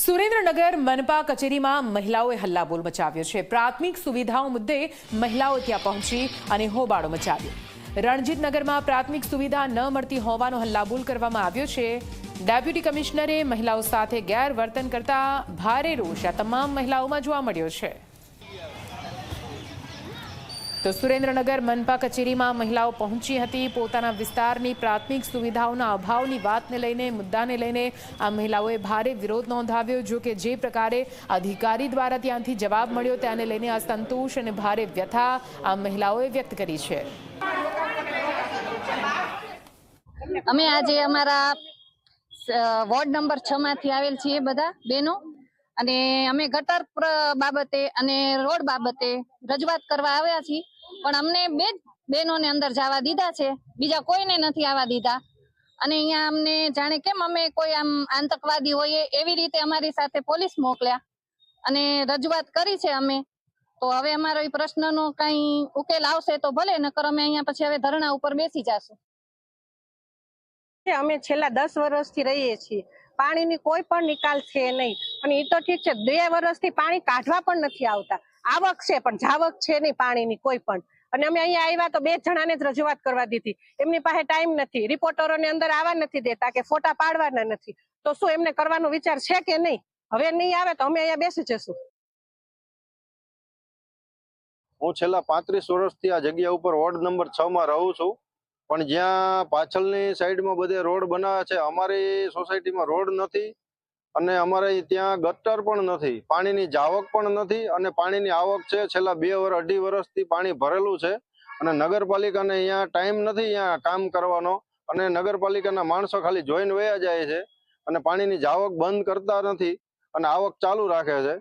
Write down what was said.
સુરેન્દ્રનગર મનપા કચેરીમાં મહિલાઓએ હલ્લાબોલ મચાવ્યો છે। પ્રાથમિક સુવિધાઓ મુદ્દે મહિલાઓ ત્યાં પહોંચી અને હોબાળો મચાવ્યો। રણજીતનગરમાં પ્રાથમિક સુવિધા ન મળતી હોવાનો હલ્લાબોલ કરવામાં આવ્યો છે। ડેપ્યુટી કમિશનરે મહિલાઓ સાથે ગેરવર્તન કરતા ભારે રોષ આ તમામ મહિલાઓમાં જોવા મળ્યો છે। તો સુરેન્દ્રનગર મનપા કચેરીમાં મહિલાઓ પહોંચી હતી। પોતાના વિસ્તારની પ્રાથમિક સુવિધાઓના અભાવની વાતને લઈને મુદ્દાને લઈને આ મહિલાઓએ ભારે વિરોધ નોંધાવ્યો। જો કે જે પ્રકારે અધિકારી દ્વારા ત્યાંથી જવાબ મળ્યો તેને લઈને અસંતોષ અને ભારે વ્યથા આ મહિલાઓએ વ્યક્ત કરી છે। અમે આજે અમારા વોર્ડ નંબર 6 માંથી આવેલ છીએ બધા બહેનો, અને અમે ગટર બાબતે અને રોડ બાબતે રજૂઆત કરવા આવ્યા છીએ, પણ અમને બે જ બહેનોને અંદર જવા દીધા છે, બીજા કોઈને નથી આવવા દીધા। અને અહીંયા અમને જાણે કેમ અમે કોઈ આમ આતંકવાદી હોઈએ એવી રીતે અમારી સાથે પોલીસ મોકલ્યા અને રજૂઆત કરી છે અમે। તો હવે અમારો એ પ્રશ્નનો કઈ ઉકેલ આવશે તો ભલે, નકર અમે અહીંયા પછી હવે ધરણા ઉપર બેસી જાશું। અમે છેલ્લા 10 વર્ષથી રહીએ છીએ, પાણીની કોઈ પણ નિકાલ છે નહીં, અને એ તો ઠીક છે 2 વર્ષથી પાણી કાઢવા પણ નથી આવતા। આવક છે પણ જાવક છે નહીં પાણીની કોઈ પણ। અને અમે અહીંયા આવ્યા તો 2 જણાને જ રજૂઆત કરવા દીધી, એમની પાસે ટાઈમ નથી, રિપોર્ટરોને અંદર આવવા નથી દેતા કે ફોટા પાડવાના નથી, તો શું એમને કરવાનો વિચાર છે કે નહીં? હવે નહીં આવે તો અમે અહીંયા બેસી જશું। હું છેલ્લા 35 વર્ષથી આ જગ્યા ઉપર વોર્ડ નંબર 6 માં રહું છું, પણ જ્યાં પાછળની સાઈડમાં બધે રોડ બનાવ્યા છે, અમારી સોસાયટીમાં રોડ નથી, અને અમારે ત્યાં ગટર પણ નથી, પાણીની જાવક પણ નથી, અને પાણીની આવક છે છેલ્લા 2-2.5 વર્ષથી પાણી ભરેલું છે। અને નગરપાલિકાને અહીંયા ટાઈમ નથી અહીંયા કામ કરવાનો, અને નગરપાલિકાના માણસો ખાલી જોઈને વયા જાય છે અને પાણીની જાવક બંધ કરતા નથી અને આવક ચાલુ રાખે છે।